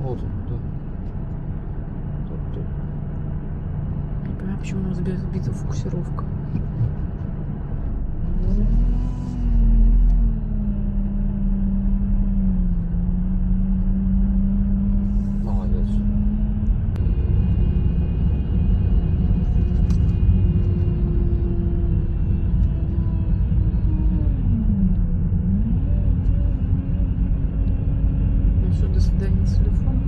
Вот он, да. Тут. Не понимаю, почему у нас сбита фокусировка. Молодец. Ну все, до свидания, телефон.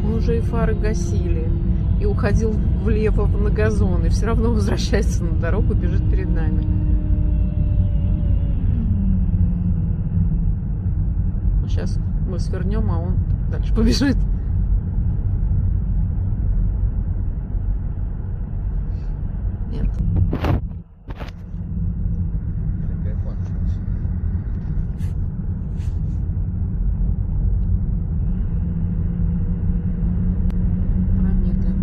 Мы уже и фары гасили, и уходил влево на газон, и все равно возвращается на дорогу, бежит перед нами. Сейчас мы свернем, а он дальше побежит. Нет. Опять кончилось. Давай медленно.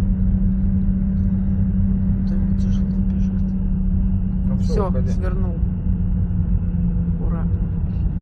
То ему тяжело бежать. Ну Все, уходи. свернул.